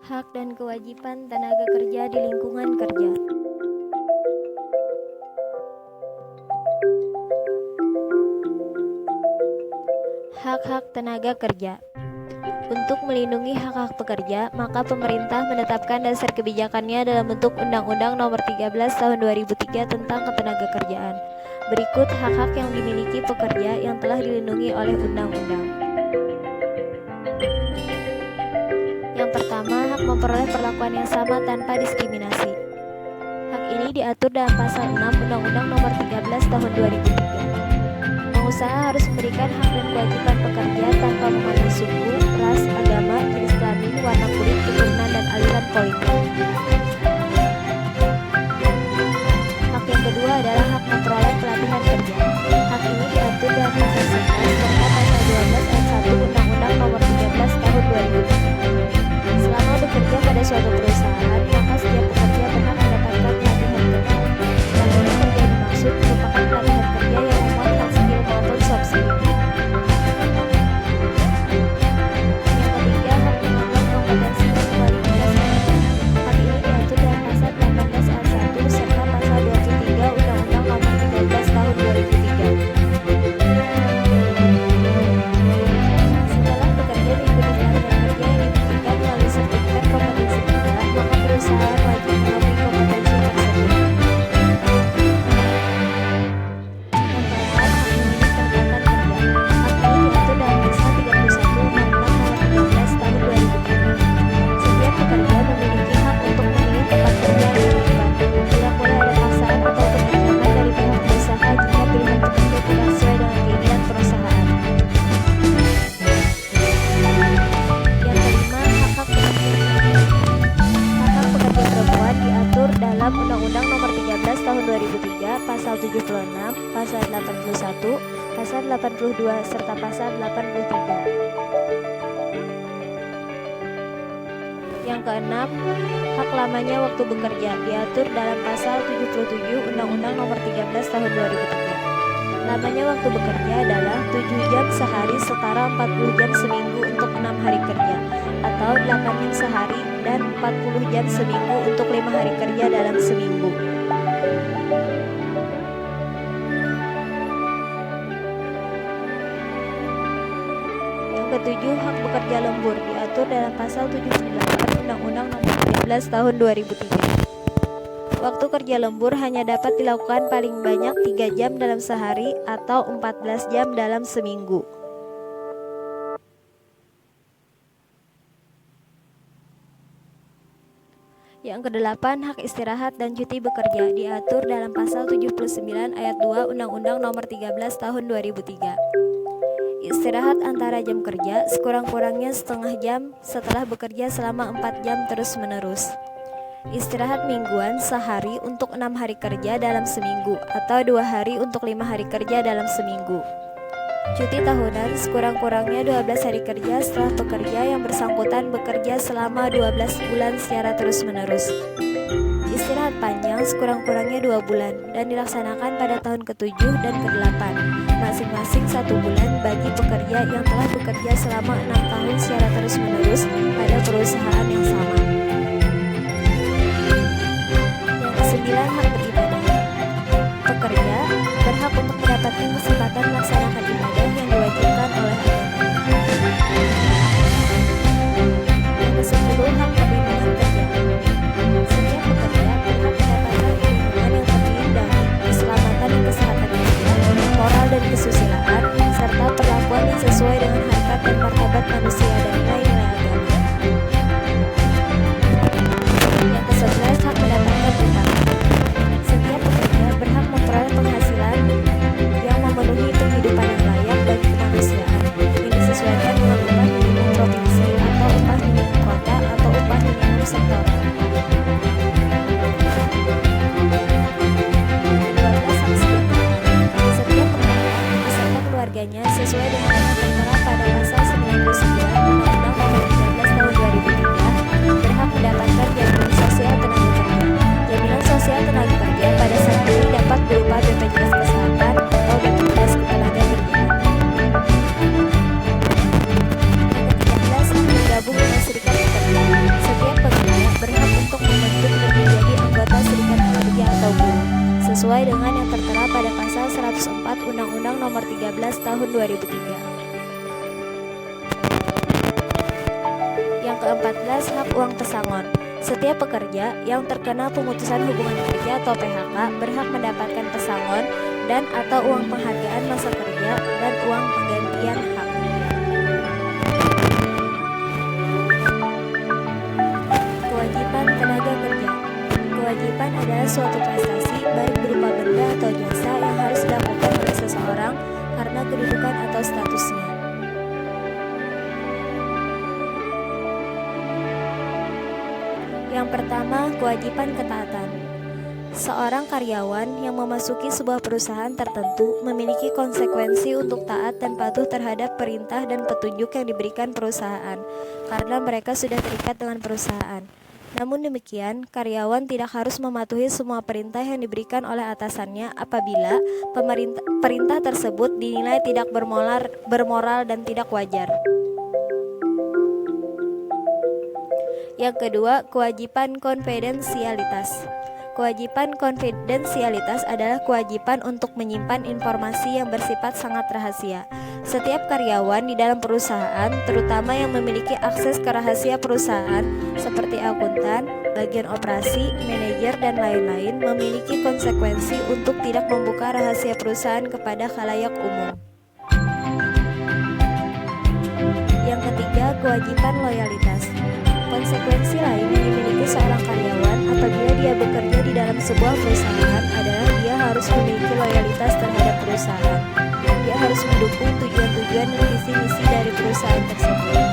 Hak dan kewajiban tenaga kerja di lingkungan kerja. Hak-hak tenaga kerja. Untuk melindungi hak-hak pekerja, maka pemerintah menetapkan dasar kebijakannya dalam bentuk Undang-Undang Nomor 13 Tahun 2003 tentang Ketenagakerjaan. Berikut hak-hak yang dimiliki pekerja yang telah dilindungi oleh undang-undang. Yang pertama, hak memperoleh perlakuan yang sama tanpa diskriminasi. Hak ini diatur dalam Pasal 6 Undang-Undang Nomor 13 Tahun 2003. Pengusaha harus memberikan hak dan kewajiban pekerja tanpa memandang suku, ras, agama, jenis kelamin, warna kulit, keturunan, dan aliran politik. Hak yang kedua adalah hak memperoleh pelatihan kerja. Hak ini diatur dalam Pasal 11 serta Pasal 12 ayat 1 Undang-Undang Nomor 13 Tahun 2003. Selama bekerja pada suatu perusahaan, maka setiap pekerja berhak mendapatkan pelatihan kerja. Pelatihan kerja yang dimaksud merupakan pelatihan kerja yang memuat hard skill maupun soft skill. Yang ketiga, hak menganggap kompetensi dan kualifikasi kerja. Hak ini diatur dalam Pasal 18 ayat 1 serta Pasal 23 Undang-Undang Nomor 13 Tahun 2003. Setelah pekerja mengikuti pelatihan kerja yang diberikan melalui sertifikat kompetensi kerja, maka perusahaan wajib mengakui kompetensi tersebut. Yang keempat, hak memilih tempatan kerja. Hak ini diatur dalam Pasal 31 Undang-Undang Nomor 13 Tahun 2003. Setiap pekerja memiliki hak untuk memilih tempat kerja yang diinginkan. Tidak boleh ada paksaan atau penentangan dari pihak perusahaan jika pilihan tersebut tidak sesuai dengan keinginan perusahaan. Yang kelima, hak-hak pekerja. Hak-hak pekerja perempuan diatur dalam Undang-Undang Nomor 13 Tahun 2003, Pasal 76, Pasal 81, Pasal 82, serta Pasal 83. Yang keenam, hak lamanya waktu bekerja diatur dalam Pasal 77 Undang-Undang Nomor 13 Tahun 2003. Lamanya waktu bekerja adalah 7 jam sehari setara 40 jam seminggu untuk 6 hari kerja, atau 8 jam sehari dan 40 jam seminggu untuk 5 hari kerja dalam seminggu. Yang ketujuh, hak bekerja lembur diatur dalam Pasal 78 Undang-Undang Nomor 13 Tahun 2003. Waktu kerja lembur hanya dapat dilakukan paling banyak 3 jam dalam sehari atau 14 jam dalam seminggu. Yang kedelapan, hak istirahat dan cuti bekerja diatur dalam Pasal 79 ayat 2 Undang-Undang Nomor 13 Tahun 2003. Istirahat antara jam kerja sekurang-kurangnya setengah jam setelah bekerja selama 4 jam terus-menerus. Istirahat mingguan sehari untuk 6 hari kerja dalam seminggu atau 2 hari untuk 5 hari kerja dalam seminggu. Cuti tahunan sekurang-kurangnya 12 hari kerja setelah pekerja yang bersangkutan bekerja selama 12 bulan secara terus-menerus. Istirahat panjang sekurang-kurangnya 2 bulan dan dilaksanakan pada tahun ke-7 dan ke-8, masing-masing 1 bulan bagi pekerja yang telah bekerja selama 6 tahun secara terus-menerus pada perusahaan yang sama. Yang kesembilan, hak beribadah. Pekerja berhak untuk mendapatkan kesempatan melaksanakan ibadah yang diwajibkan oleh agamanya. Yang ke-10, hak perlindungan kerja. Setiap pekerja berhak mendapatkan perlindungan yang terdiri dari keselamatan dan kesehatan kerja, moral dan kesusilaan, serta perlakuan yang sesuai dengan harkat dan martabat manusia dan nilai-nilai agama. Yang ke-11, hak mendapatkan upah. Setiap pekerja berhak memperoleh penghasilan yang memenuhi penghidupan yang layak bagi kemanusiaan, yang disesuaikan dengan upah minimum provinsi atau upah minimum kota atau upah minimum sektoral. 12, hak sejahtera. Setiap pekerja beserta keluarganya sesuai dengan yang tertera pada Pasal 99 2003. Yang ke-14, hak uang pesangon. Setiap pekerja yang terkena pemutusan hubungan kerja atau PHK berhak mendapatkan pesangon dan atau uang penghargaan masa kerja dan uang penggantian hak. Kewajiban tenaga kerja. Kewajiban adalah suatu prestasi baik berupa benda atau jasa yang harus dilakukan oleh seseorang karena kedudukan atau statusnya. Yang pertama, kewajiban ketaatan. Seorang karyawan yang memasuki sebuah perusahaan tertentu memiliki konsekuensi untuk taat dan patuh terhadap perintah dan petunjuk yang diberikan perusahaan, karena mereka sudah terikat dengan perusahaan. Namun demikian, karyawan tidak harus mematuhi semua perintah yang diberikan oleh atasannya apabila perintah tersebut dinilai tidak bermoral dan tidak wajar. Yang kedua, kewajiban konfidensialitas. Kewajiban konfidensialitas adalah kewajiban untuk menyimpan informasi yang bersifat sangat rahasia. Setiap karyawan di dalam perusahaan, terutama yang memiliki akses ke rahasia perusahaan seperti akuntan, bagian operasi, manajer, dan lain-lain, memiliki konsekuensi untuk tidak membuka rahasia perusahaan kepada khalayak umum. Yang ketiga, kewajiban loyalitas. Konsekuensi lain yang dimiliki seorang karyawan apabila dia bekerja di dalam sebuah perusahaan adalah dia harus memiliki loyalitas terhadap perusahaan. Dia harus mendukung tujuan-tujuan dan visi-misi dari perusahaan tersebut.